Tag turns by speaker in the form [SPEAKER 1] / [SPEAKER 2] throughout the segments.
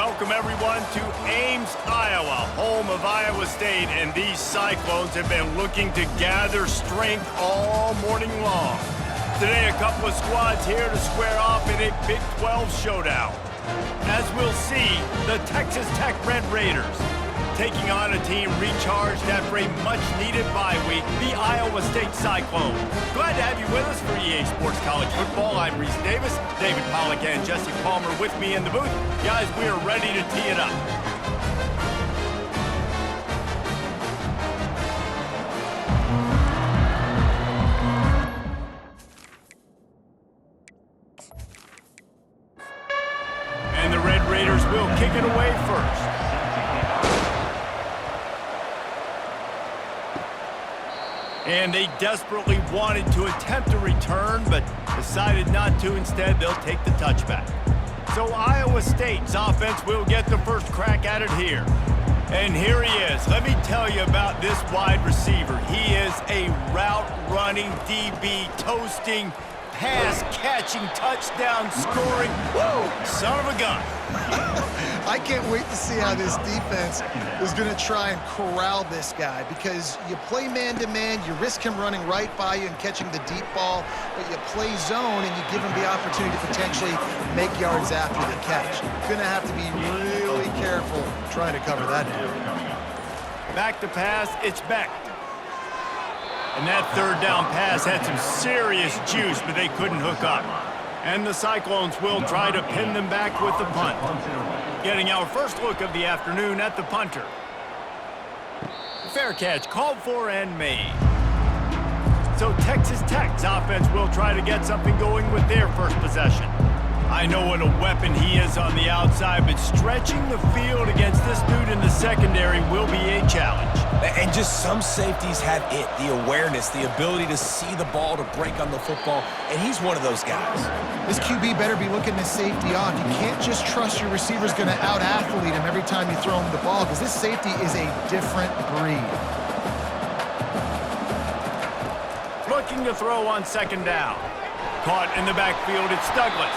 [SPEAKER 1] welcome everyone to Ames, Iowa, home of Iowa State, and these Cyclones have been looking to gather strength all morning long. Today, a couple of squads here to square off in a Big 12 showdown. As we'll see, the Texas Tech Red Raiders taking on a team recharged after a much-needed bye week, the Iowa State Cyclones. Glad to have you with us for EA Sports College Football. I'm Reese Davis, David Pollack and Jesse Palmer with me in the booth. Guys, we are ready to tee it up. And the Red Raiders will kick it away first. And they desperately wanted to attempt a return, but decided not to. Instead, they'll take the touchback. So Iowa State's offense will get the first crack at it here. And here he is. Let me tell you about this wide receiver. He is a route-running DB, toasting, pass-catching, touchdown-scoring, woo, son of a gun.
[SPEAKER 2] I can't wait to see how this defense is going to try and corral this guy, because you play man-to-man, you risk him running right by you and catching the deep ball, but you play zone and you give him the opportunity to potentially make yards after the catch. You're going to have to be really careful trying to cover that down.
[SPEAKER 1] Back to pass, it's Beck. And that third down pass had some serious juice, but they couldn't hook up. And the Cyclones will try to pin them back with the punt. Getting our first look of the afternoon at the punter. Fair catch called for and made. So Texas Tech's offense will try to get something going with their first possession. I know what a weapon he is on the outside, but stretching the field against this dude in the secondary will be a challenge.
[SPEAKER 3] And just some safeties have it, the awareness, the ability to see the ball, to break on the football, and he's one of those guys.
[SPEAKER 2] This QB better be looking this safety off. You can't just trust your receiver's going to out-athlete him every time you throw him the ball, because this safety is a different breed.
[SPEAKER 1] Looking to throw on second down. Caught in the backfield, it's Douglas.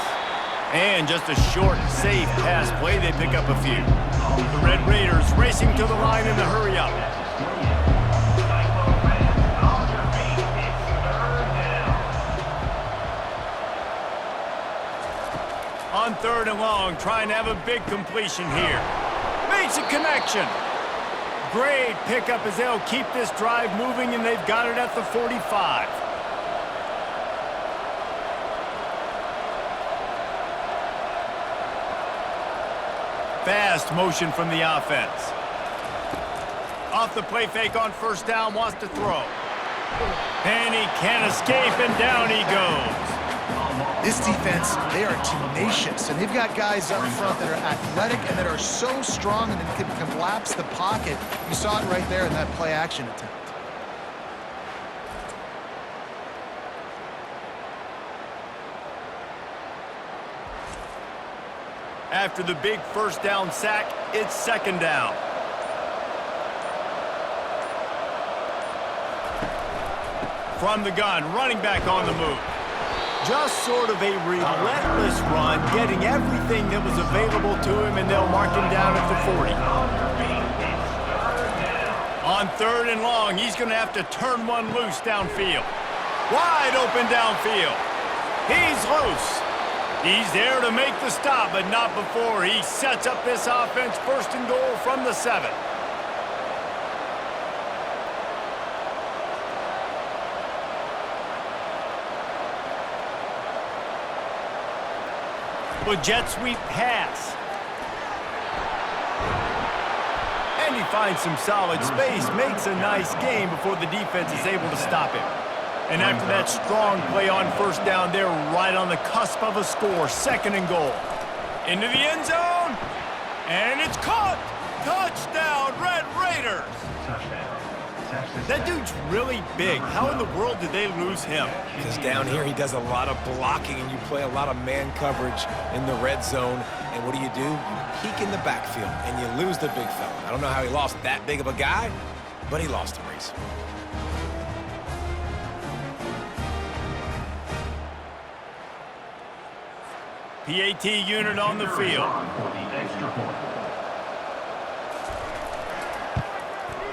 [SPEAKER 1] And just a short, safe pass play, they pick up a few. The Red Raiders racing to the line in the hurry-up. On third and long, trying to have a big completion here. Makes a connection. Great pickup as they'll keep this drive moving, and they've got it at the 45. Fast motion from the offense. Off the play fake on first down, wants to throw. And he can't escape, and down he goes.
[SPEAKER 2] This defense, they are tenacious, and they've got guys up front that are athletic and that are so strong and that can collapse the pocket. You saw it right there in that play-action attempt.
[SPEAKER 1] After the big first down sack, it's second down. From the gun, running back on the move. Just sort of a relentless run, getting everything that was available to him, and they'll mark him down at the 40. On third and long, he's going to have to turn one loose downfield. Wide open downfield. He's loose. He's there to make the stop, but not before he sets up this offense first and goal from the 7. With jet sweep pass. And he finds some solid space, makes a nice game before the defense is able to stop him. And after that strong play on first down, they're right on the cusp of a score. Second and goal. Into the end zone. And it's caught. Touchdown, Red Raiders. That dude's really big. How in the world did they lose him?
[SPEAKER 3] Because down here he does a lot of blocking, and you play a lot of man coverage in the red zone. And what do? You peek in the backfield, and you lose the big fella. I don't know how he lost that big of a guy, but he lost him, Reese.
[SPEAKER 1] PAT unit on the field.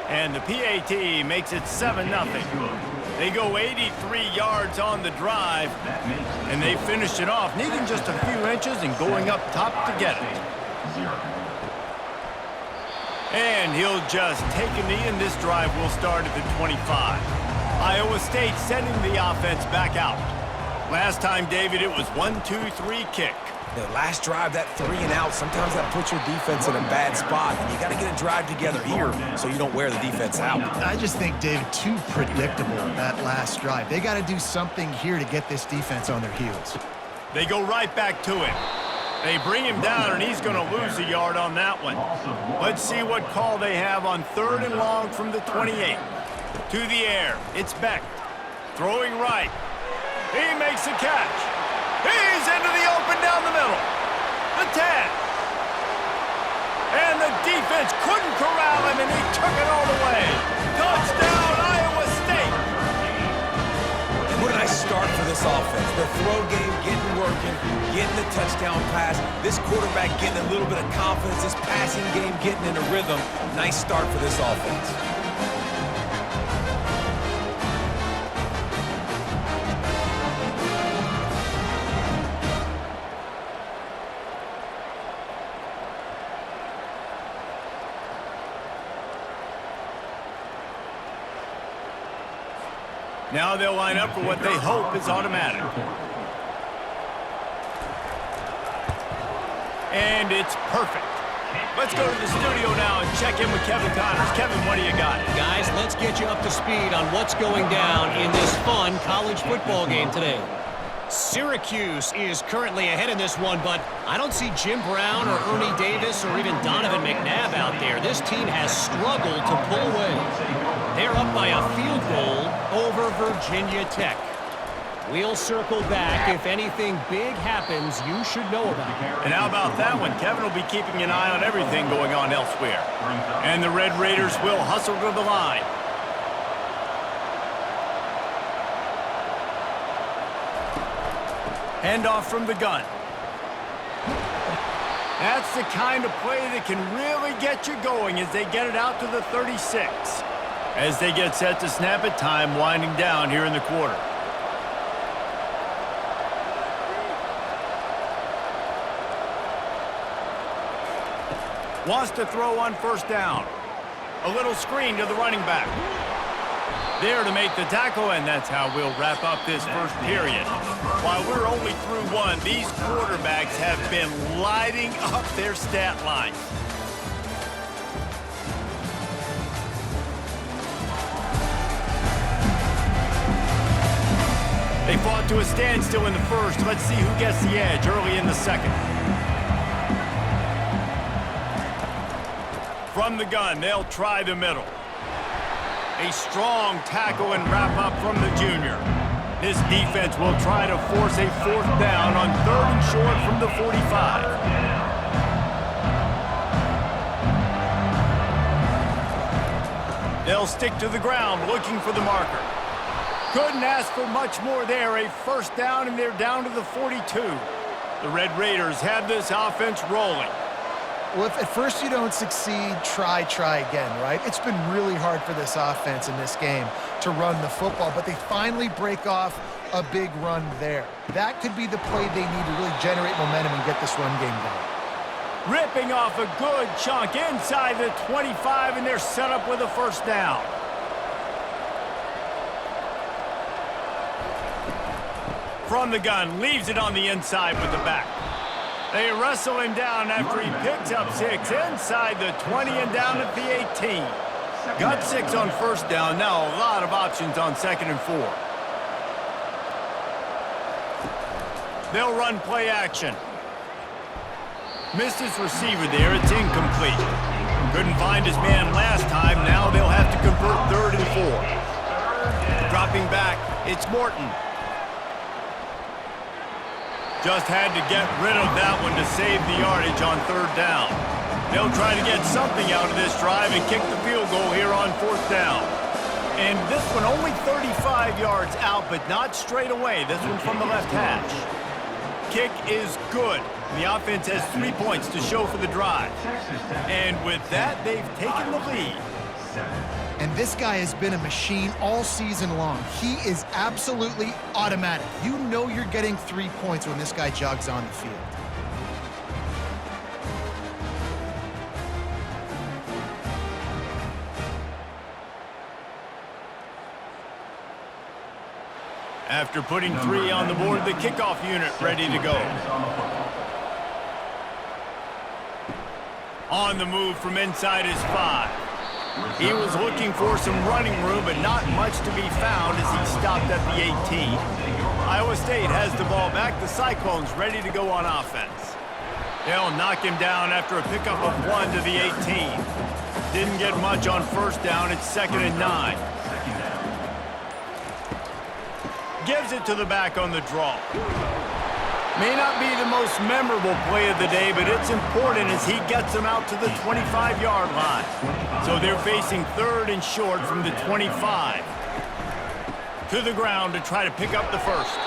[SPEAKER 1] And the PAT makes it 7-0. They go 83 yards on the drive, and they finish it off, needing just a few inches and going up top to get it. And he'll just take a knee, and this drive will start at the 25. Iowa State sending the offense back out. Last time, David, it was 1-2-3 kick.
[SPEAKER 3] The last drive, that 3 and out, sometimes that puts your defense in a bad spot. And you got to get a drive together here so you don't wear the defense out.
[SPEAKER 2] I just think, David, too predictable, that last drive. They got to do something here to get this defense on their heels.
[SPEAKER 1] They go right back to him. They bring him down, and he's going to lose a yard on that one. Let's see what call they have on 3rd and long from the 28. To the air, it's Beck. Throwing right. He makes the catch. He's into the open down the middle. The 10. And the defense couldn't corral him, and he took it all the way. Touchdown, Iowa State.
[SPEAKER 3] What a nice start for this offense. The throw game getting working, getting the touchdown pass. This quarterback getting a little bit of confidence. This passing game getting in a rhythm. Nice start for this offense.
[SPEAKER 1] Now they'll line up for what they hope is automatic. And it's perfect. Let's go to the studio now and check in with Kevin Connors. Kevin, what do you got?
[SPEAKER 4] Guys, let's get you up to speed on what's going down in this fun college football game today. Syracuse is currently ahead in this one, but I don't see Jim Brown or Ernie Davis or even Donovan McNabb out there. This team has struggled to pull away. They're up by a field goal over Virginia Tech. We'll circle back. If anything big happens, you should know about it.
[SPEAKER 1] And how about that one? Kevin will be keeping an eye on everything going on elsewhere. And the Red Raiders will hustle to the line. Handoff from the gun. That's the kind of play that can really get you going as they get it out to the 36. As they get set to snap it, time winding down here in the quarter. Wants to throw on 1st down. A little screen to the running back. There to make the tackle, and that's how we'll wrap up this first period. While we're only through one, these quarterbacks have been lighting up their stat lines. They fought to a standstill in the first. Let's see who gets the edge early in the second. From the gun, they'll try the middle. A strong tackle and wrap up from the junior. This defense will try to force a 4th down on 3rd and short from the 45. They'll stick to the ground looking for the marker. Couldn't ask for much more there. A 1st down, and they're down to the 42. The Red Raiders have this offense rolling.
[SPEAKER 2] Well, if at first you don't succeed, try again, right? It's been really hard for this offense in this game to run the football, but they finally break off a big run there. That could be the play they need to really generate momentum and get this run game going.
[SPEAKER 1] Ripping off a good chunk inside the 25, and they're set up with a 1st down. From the gun, leaves it on the inside with the back. They wrestle him down after he picks up 6 inside the 20 and down at the 18. Got 6 on 1st down. Now a lot of options on 2nd and 4. They'll run play action. Missed his receiver there. It's incomplete. Couldn't find his man last time. Now they'll have to convert 3rd and 4. Dropping back, it's Morton. Just had to get rid of that one to save the yardage on 3rd down. They'll try to get something out of this drive and kick the field goal here on 4th down. And this one only 35 yards out, but not straight away. This one from the left hash. kick is good. The offense has 3 points to show for the drive. And with that, they've taken the lead.
[SPEAKER 2] And this guy has been a machine all season long. He is absolutely automatic. You know you're getting 3 points when this guy jogs on the field.
[SPEAKER 1] After putting 3 on the board, the kickoff unit ready to go. On the move from inside his 5. He was looking for some running room, but not much to be found as he stopped at the 18. Iowa State has the ball back. The Cyclones ready to go on offense. They'll knock him down after a pickup of 1 to the 18. Didn't get much on first down. It's 2nd and 9. Gives it to the back on the draw. May not be the most memorable play of the day, but it's important as he gets them out to the 25-yard line. So they're facing 3rd and short from the 25. To the ground to try to pick up the first.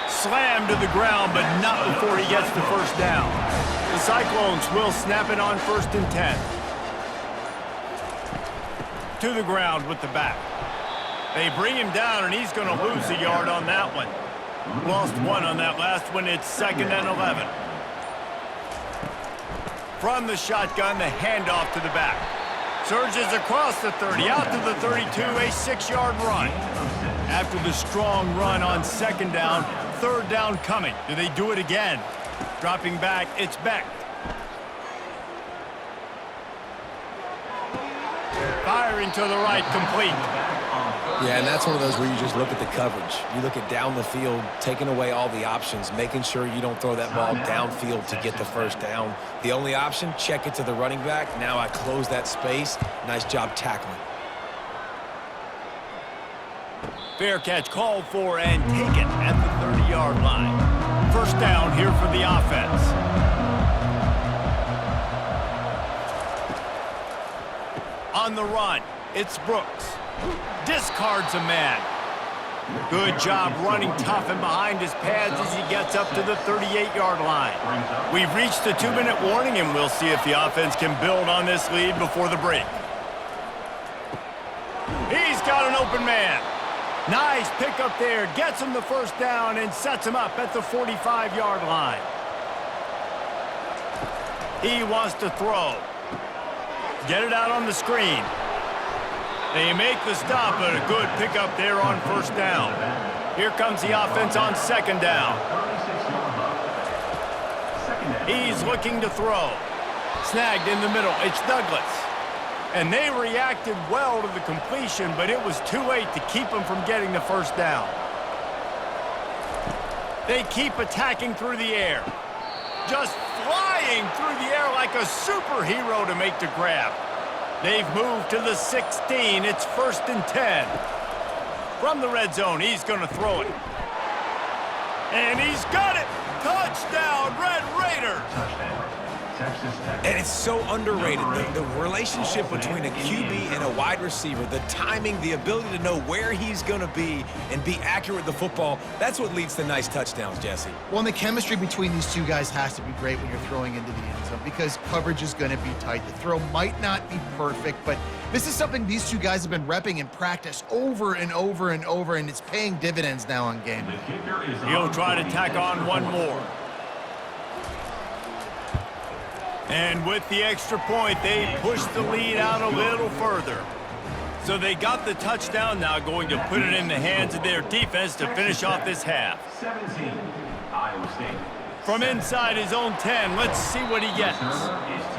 [SPEAKER 1] Slammed to the ground, but not before he gets the first down. The Cyclones will snap it on 1st and 10. To the ground with the back. They bring him down, and he's going to lose a yard on that one. Lost 1 on that last one. It's 2nd and 11. From the shotgun, the handoff to the back. Surges across the 30, out to the 32, a 6-yard run. After the strong run on 2nd down, 3rd down coming. Do they do it again? Dropping back, it's Beck. Firing to the right, complete.
[SPEAKER 3] Yeah, and that's one of those where you just look at the coverage. You look at down the field, taking away all the options, making sure you don't throw that ball downfield to get the first down. The only option, check it to the running back. Now I close that space. Nice job tackling.
[SPEAKER 1] Fair catch called for and taken at the 30-yard line. First down here for the offense. On the run, it's Brooks. Discards a man. Good job running tough and behind his pads as he gets up to the 38-yard line. We've reached the 2-minute warning, and we'll see if the offense can build on this lead before the break. He's got an open man. Nice pick up there. Gets him the first down and sets him up at the 45-yard line. He wants to throw. Get it out on the screen. They make the stop, but a good pickup there on first down. Here comes the offense on 2nd down. He's looking to throw. Snagged in the middle. It's Douglas. And they reacted well to the completion, but it was too late to keep them from getting the first down. They keep attacking through the air. Just flying through the air like a superhero to make the grab. They've moved to the 16. It's 1st and 10. From the red zone, he's going to throw it. And he's got it. Touchdown, Red Raiders.
[SPEAKER 3] And it's so underrated, the relationship between a QB and a wide receiver, the timing, the ability to know where he's going to be and be accurate with the football, that's what leads to nice touchdowns, Jesse.
[SPEAKER 2] Well, and the chemistry between these two guys has to be great when you're throwing into the end zone because coverage is going to be tight. The throw might not be perfect, but this is something these two guys have been repping in practice over and over and over, and it's paying dividends now on game.
[SPEAKER 1] He'll try to tack on one more. And with the extra point, they push the lead out a little further. So they got the touchdown, now going to put it in the hands of their defense to finish off this half.
[SPEAKER 5] 17, Iowa State.
[SPEAKER 1] From inside his own 10, let's see what he gets.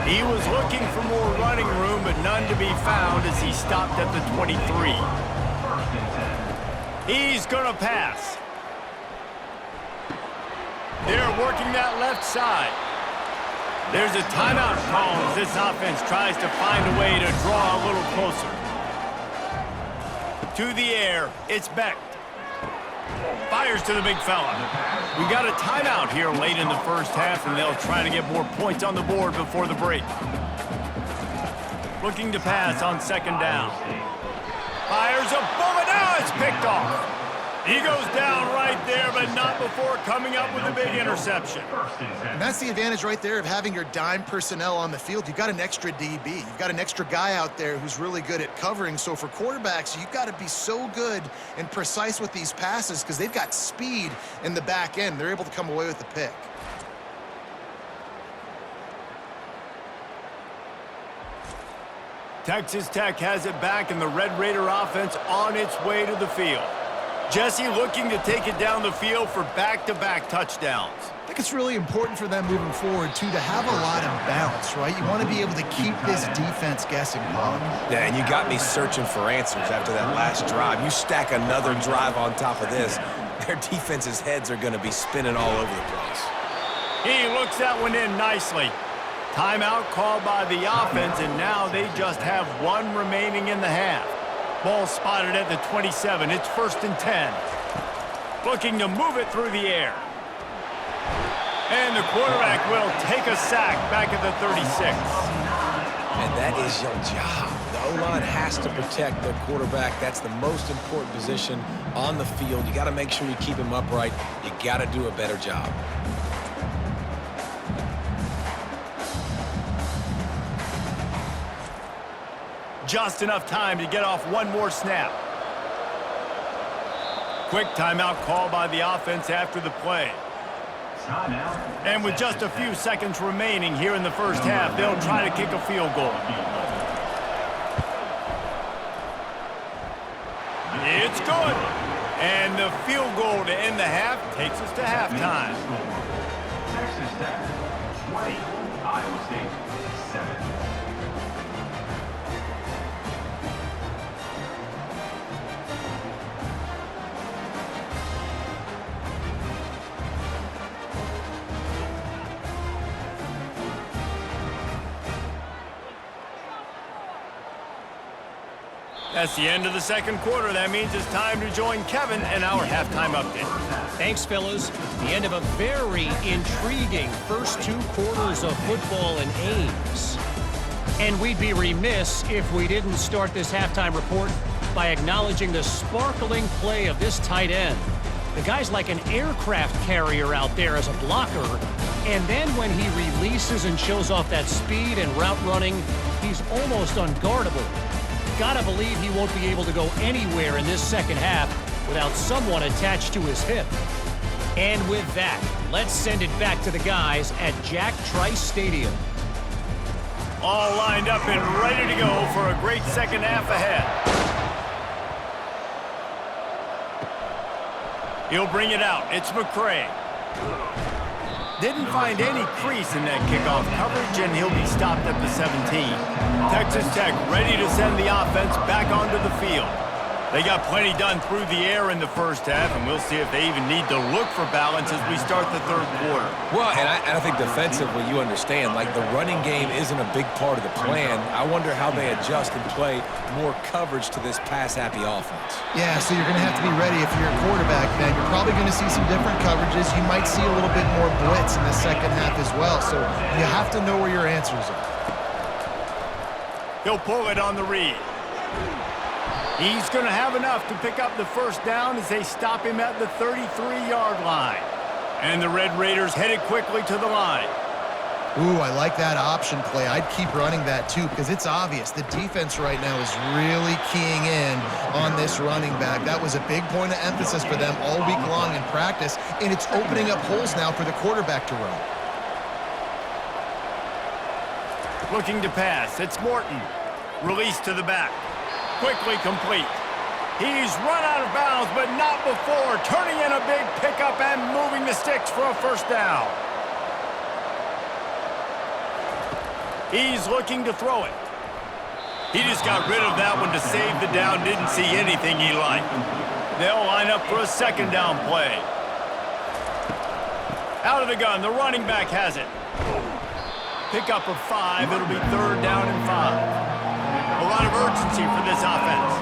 [SPEAKER 1] He was looking for more running room, but none to be found as he stopped at the 23. He's going to pass. They're working that left side. There's a timeout call as this offense tries to find a way to draw a little closer. To the air, it's Beck. Fires to the big fella. We got a timeout here late in the first half, and they'll try to get more points on the board before the break. Looking to pass on 2nd down. Fires a bullet. Now it's picked off. He goes down right there, but not before coming up with a big interception.
[SPEAKER 2] And that's the advantage right there of having your dime personnel on the field. You've got an extra DB. You've got an extra guy out there who's really good at covering. So for quarterbacks, you've got to be so good and precise with these passes because they've got speed in the back end. They're able to come away with the pick.
[SPEAKER 1] Texas Tech has it back, and the Red Raider offense on its way to the field. Jesse looking to take it down the field for back-to-back touchdowns.
[SPEAKER 2] I think it's really important for them moving forward, too, to have a lot of balance, right? You want to be able to keep this defense guessing, Bob.
[SPEAKER 3] Yeah, and you got me searching for answers after that last drive. You stack another drive on top of this, their defense's heads are going to be spinning all over the place.
[SPEAKER 1] He looks that one in nicely. Timeout called by the offense, and now they just have one remaining in the half. Ball spotted at the 27. It's 1st and 10. Looking to move it through the air. And the quarterback will take a sack back at the 36.
[SPEAKER 3] And that is your job. The O-line has to protect their quarterback. That's the most important position on the field. You got to make sure you keep him upright. You got to do a better job.
[SPEAKER 1] Just enough time to get off one more snap. Quick timeout call by the offense after the play. And with just a few seconds remaining here in the first half, they'll try to kick a field goal. It's good. And the field goal to end the half takes us to halftime.
[SPEAKER 5] Texas Tech 20, Iowa State 7.
[SPEAKER 1] That's the end of the second quarter. That means it's time to join Kevin and our halftime update.
[SPEAKER 4] Thanks, fellas. The end of a very intriguing first 2 quarters of football in Ames. And we'd be remiss if we didn't start this halftime report by acknowledging the sparkling play of this tight end. The guy's like an aircraft carrier out there as a blocker. And then when he releases and shows off that speed and route running, he's almost unguardable. Gotta believe he won't be able to go anywhere in this second half without someone attached to his hip. And with that, let's send it back to the guys at Jack Trice Stadium.
[SPEAKER 1] All lined up and ready to go for a great second half ahead. He'll bring it out. It's McCray. Didn't find any crease in that kickoff coverage, and he'll be stopped at the 17. Texas Tech ready to send the offense back onto the field. They got plenty done through the air in the first half, and we'll see if they even need to look for balance as we start the third quarter.
[SPEAKER 3] Well, and I think defensively, you understand, like the running game isn't a big part of the plan. I wonder how they adjust and play more coverage to this pass-happy offense.
[SPEAKER 2] Yeah, so you're going to have to be ready if you're a quarterback, man. You're probably going to see some different coverages. You might see a little bit more blitz in the second half as well, so you have to know where your answers are.
[SPEAKER 1] He'll pull it on the read. He's going to have enough to pick up the first down as they stop him at the 33-yard line. And the Red Raiders headed quickly to the line.
[SPEAKER 2] Ooh, I like that option play. I'd keep running that too because it's obvious. The defense right now is really keying in on this running back. That was a big point of emphasis for them all week long in practice, and it's opening up holes now for the quarterback to run.
[SPEAKER 1] Looking to pass. It's Morton. Release to the back. Quickly complete. He's run out of bounds, but not before turning in a big pickup and moving the sticks for a first down. He's looking to throw it. He just got rid of that one to save the down. Didn't see anything he liked. They'll line up for a second down play. Out of the gun, the running back has it. Pickup of 5. It'll be third down and 5. A lot of urgency for this offense.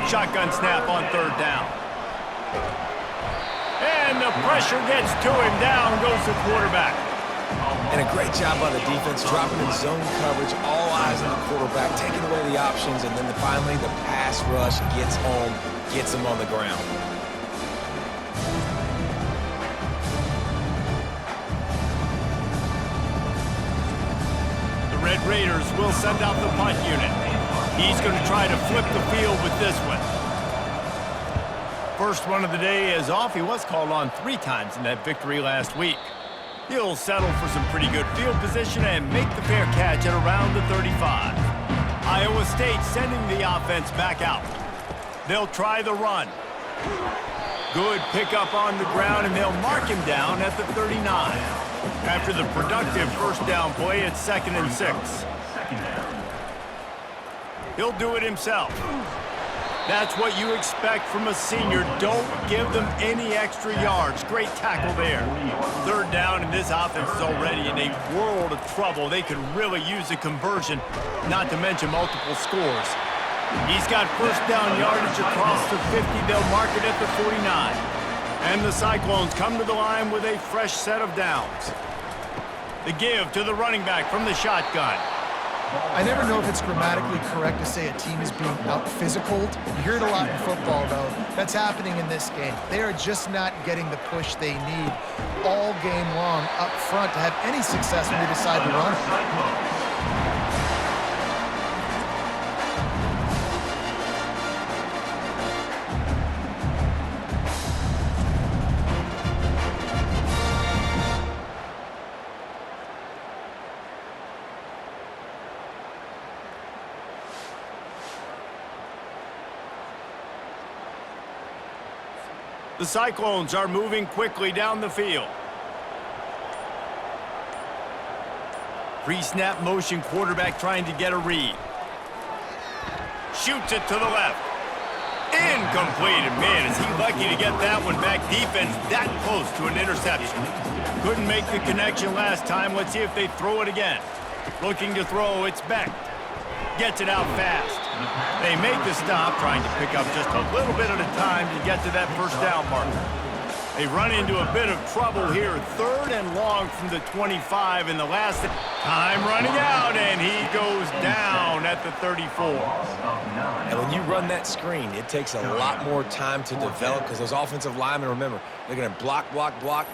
[SPEAKER 1] Shotgun snap on third down. And the pressure gets to him. Down goes the quarterback.
[SPEAKER 3] And a great job by the defense, dropping in zone coverage, all eyes on the quarterback, taking away the options, and then finally the pass rush gets home, gets him on the ground.
[SPEAKER 1] The Red Raiders will send out the punt unit. He's going to try to flip the field with this one. First one of the day is off. He was called on 3 times in that victory last week. He'll settle for some pretty good field position and make the fair catch at around the 35. Iowa State sending the offense back out. They'll try the run. Good pickup on the ground, and they'll mark him down at the 39. After the productive first down play, it's 2nd and 6. He'll do it himself. That's what you expect from a senior. Don't give them any extra yards. Great tackle there. 3rd down, and this offense is already in a world of trouble. They could really use a conversion, not to mention multiple scores. He's got first down yardage across the 50. They'll mark it at the 49. And the Cyclones come to the line with a fresh set of downs. The give to the running back from the shotgun.
[SPEAKER 2] I never know if it's grammatically correct to say a team is being out-physicaled. You hear it a lot in football, though. That's happening in this game. They are just not getting the push they need all game long up front to have any success when they decide to run it.
[SPEAKER 1] The Cyclones are moving quickly down the field. Pre-snap motion, quarterback trying to get a read. Shoots it to the left. Incomplete. And man, is he lucky to get that one back. Defense that close to an interception. Couldn't make the connection last time. Let's see if they throw it again. Looking to throw, it's Beck. Gets it out fast. They make the stop, trying to pick up just a little bit at a time to get to that first down marker. They run into a bit of trouble here. 3rd and long from the 25 in the last time running out, and he goes down at the 34.
[SPEAKER 3] And when you run that screen, it takes a lot more time to develop because those offensive linemen, remember, they're going to block,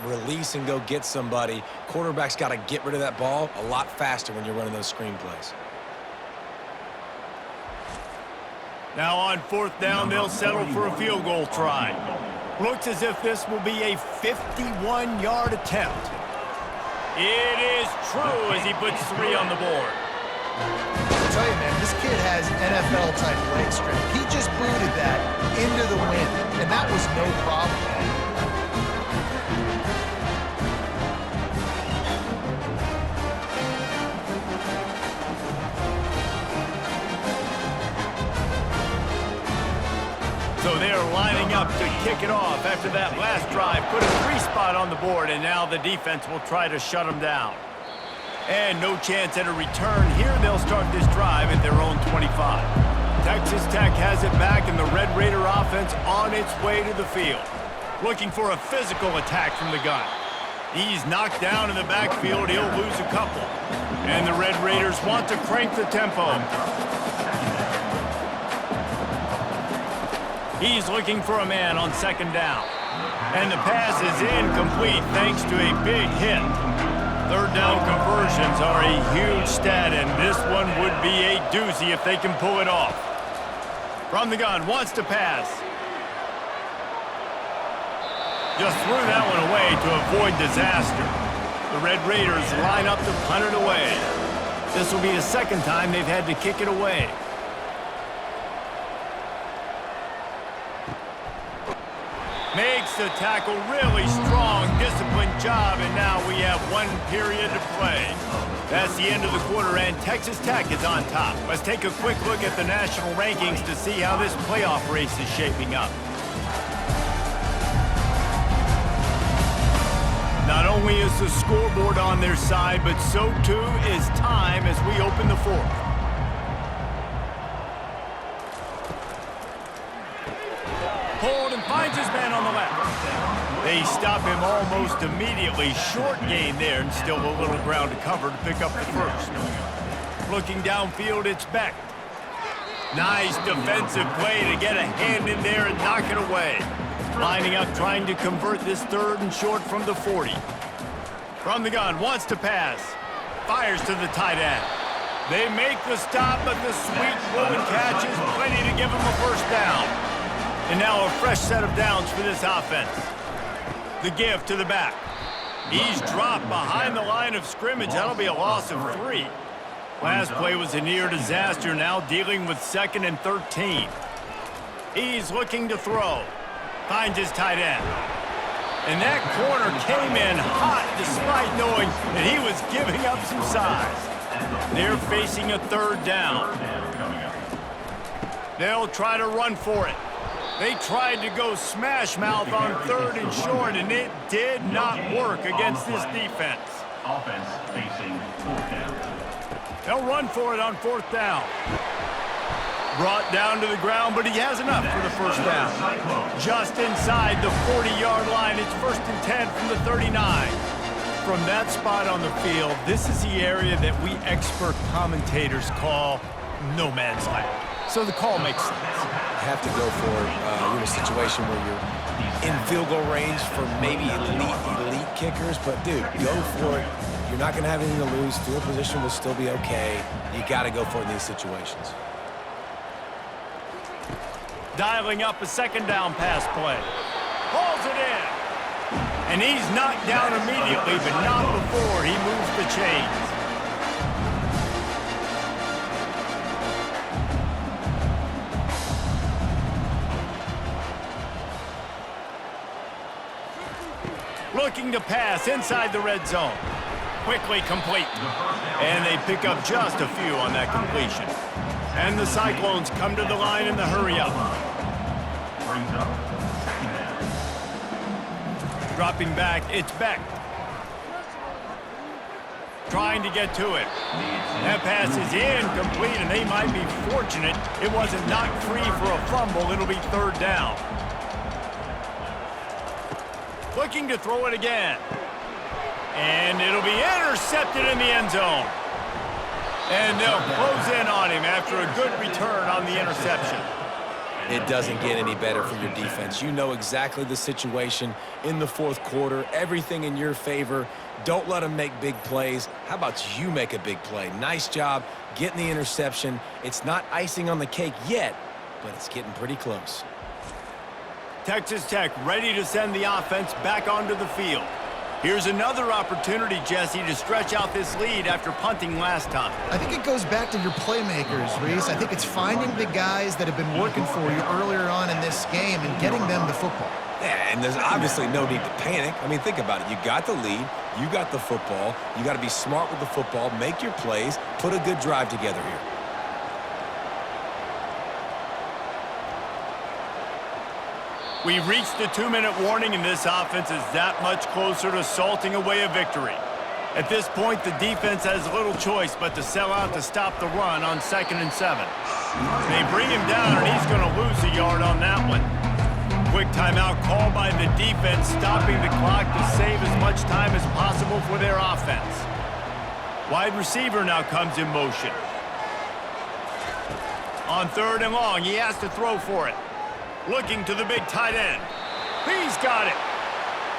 [SPEAKER 3] release, and go get somebody. Quarterback's got to get rid of that ball a lot faster when you're running those screen plays.
[SPEAKER 1] Now on 4th down, they'll settle for a field goal try. Looks as if this will be a 51-yard attempt. It is true as he puts 3 on the board.
[SPEAKER 2] I'll tell you, man, this kid has NFL-type leg strength. He just booted that into the wind, and that was no problem.
[SPEAKER 1] So they're lining up to kick it off after that last drive. Put a 3 spot on the board, and now the defense will try to shut them down. And no chance at a return. Here they'll start this drive at their own 25. Texas Tech has it back, and the Red Raider offense on its way to the field. Looking for a physical attack from the gun. He's knocked down in the backfield. He'll lose a couple. And the Red Raiders want to crank the tempo. He's looking for a man on 2nd down. And the pass is incomplete thanks to a big hit. 3rd down conversions are a huge stat, and this one would be a doozy if they can pull it off. From the gun, wants to pass. Just threw that one away to avoid disaster. The Red Raiders line up to punt it away. This will be the 2nd time they've had to kick it away. Makes the tackle really strong, disciplined job, and now we have 1 period to play. That's the end of the quarter, and Texas Tech is on top. Let's take a quick look at the national rankings to see how this playoff race is shaping up. Not only is the scoreboard on their side, but so too is time as we open the 4th. Hold and finds his man on the left. They stop him almost immediately. Short gain there, and still a little ground to cover to pick up the first. Looking downfield, it's Beck. Nice defensive play to get a hand in there and knock it away. Lining up, trying to convert this 3rd and short from the 40. From the gun, wants to pass. Fires to the tight end. They make the stop, but the sweet throwing catch is plenty to give them a first down. And now a fresh set of downs for this offense. The give to the back. He's dropped behind the line of scrimmage. That'll be a loss of 3. Last play was a near disaster, now dealing with 2nd and 13. He's looking to throw. Finds his tight end. And that corner came in hot despite knowing that he was giving up some size. They're facing a 3rd down. They'll try to run for it. They tried to go smash mouth on 3rd and short, and it did not work against this defense.
[SPEAKER 5] Offense facing 4th down.
[SPEAKER 1] They'll run for it on 4th down. Brought down to the ground, but he has enough for the first down. Just inside the 40-yard line, it's 1st and 10 from the 39. From that spot on the field, this is the area that we expert commentators call no man's land. So the call makes sense.
[SPEAKER 3] You have to go for it. You're in a situation where you're in field goal range for maybe elite kickers, but dude, go for it. You're not going to have anything to lose. Field position will still be okay. You got to go for it in these situations.
[SPEAKER 1] Dialing up a 2nd down pass play. Hauls it in. And he's knocked down immediately, but not before he moves the chains. Looking to pass inside the red zone. Quickly complete. And they pick up just a few on that completion. And the Cyclones come to the line in the hurry up.
[SPEAKER 5] Brings up 2nd down.
[SPEAKER 1] Dropping back, it's Beck. Trying to get to it. That pass is incomplete, and they might be fortunate it wasn't knocked free for a fumble. It'll be 3rd down. Looking to throw it again. And it'll be intercepted in the end zone. And they'll close in on him after a good return on the interception.
[SPEAKER 3] It doesn't get any better for your defense. You know exactly the situation in the 4th quarter, everything in your favor. Don't let them make big plays. How about you make a big play? Nice job getting the interception. It's not icing on the cake yet, but it's getting pretty close.
[SPEAKER 1] Texas Tech ready to send the offense back onto the field. Here's another opportunity, Jesse, to stretch out this lead after punting last time.
[SPEAKER 2] I think it goes back to your playmakers, Reese. I think it's finding the guys that have been working for you earlier on in this game and getting them the football.
[SPEAKER 3] Yeah, and there's obviously no need to panic. I mean, think about it. You got the lead. You got the football. You got to be smart with the football, make your plays, put a good drive together here.
[SPEAKER 1] We've reached the 2-minute warning, and this offense is that much closer to salting away a victory. At this point, the defense has little choice but to sell out to stop the run on 2nd and 7. They bring him down, and he's going to lose a yard on that one. Quick timeout called by the defense, stopping the clock to save as much time as possible for their offense. Wide receiver now comes in motion. On 3rd and long, he has to throw for it. Looking to the big tight end. He's got it.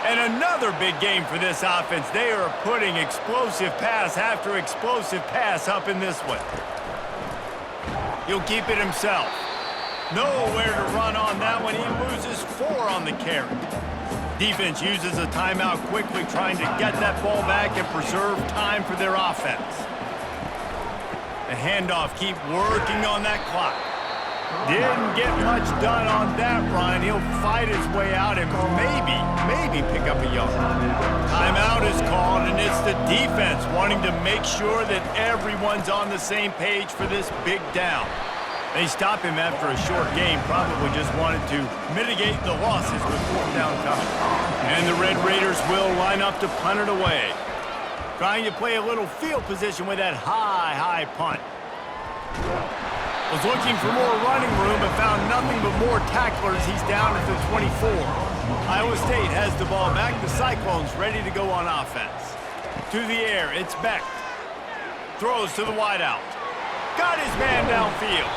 [SPEAKER 1] And another big game for this offense. They are putting explosive pass after explosive pass up in this one. He'll keep it himself. Nowhere to run on that one. He loses 4 on the carry. Defense uses a timeout quickly, trying to get that ball back and preserve time for their offense. The handoff, keep working on that clock. Didn't get much done on that run. He'll fight his way out and maybe pick up a yard. Timeout is called, and it's the defense wanting to make sure that everyone's on the same page for this big down. They stop him after a short game, probably just wanted to mitigate the losses with 4th down coming. And the Red Raiders will line up to punt it away. Trying to play a little field position with that high punt. Was looking for more running room, but found nothing but more tacklers. He's down at the 24. Iowa State has the ball back. The Cyclones ready to go on offense. To the air, it's Beck. Throws to the wideout. Got his man downfield.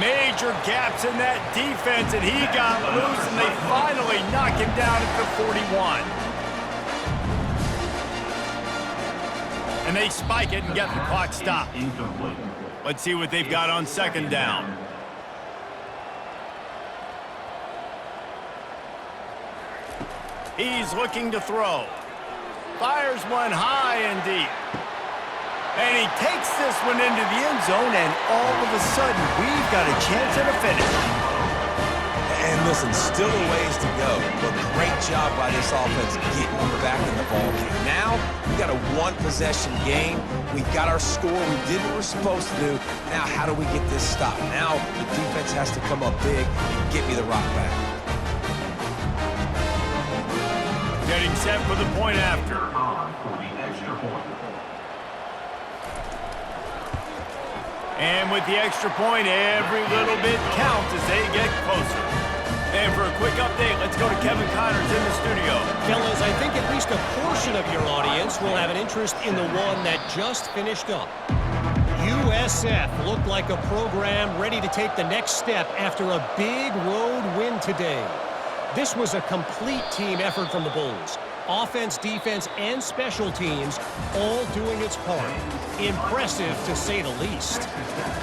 [SPEAKER 1] Major gaps in that defense, and he got loose, and they finally knock him down at the 41. And they spike it and get the clock stopped.
[SPEAKER 5] Incomplete.
[SPEAKER 1] Let's see what they've got on second down. He's looking to throw. Fires one high and deep. And he takes this one into the end zone, and all of a sudden, we've got a chance at a finish.
[SPEAKER 3] And listen, still a ways to go, but great job by this offense getting them back in the ballgame. Now, we got a one-possession game. We got our score. We did what we're supposed to do. Now, how do we get this stopped? Now, the defense has to come up big and get me the rock back.
[SPEAKER 1] Getting set for the point after.
[SPEAKER 5] On for the extra point.
[SPEAKER 1] And with the extra point, every little bit counts as they get closer. And for a quick update, let's go to Kevin Connors in the studio.
[SPEAKER 4] Fellas, I think at least a portion of your audience will have an interest in the one that just finished up. USF looked like a program ready to take the next step after a big road win today. This was a complete team effort from the Bulls. Offense, defense, and special teams all doing its part. Impressive, to say the least.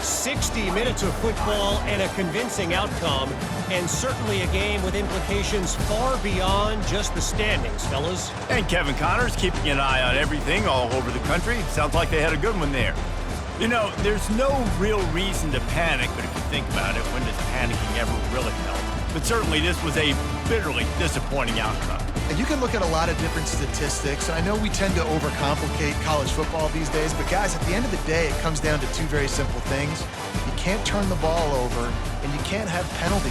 [SPEAKER 4] 60 minutes of football and a convincing outcome, and certainly a game with implications far beyond just the standings, fellas.
[SPEAKER 1] And Kevin Connors keeping an eye on everything all over the country. Sounds like they had a good one there. You know, there's no real reason to panic, but if you think about it, when does panicking ever really help? But certainly this was a bitterly disappointing outcome.
[SPEAKER 2] And you can look at a lot of different statistics, and I know we tend to overcomplicate college football these days, but guys, at the end of the day, it comes down to two very simple things. You can't turn the ball over, and you can't have penalties.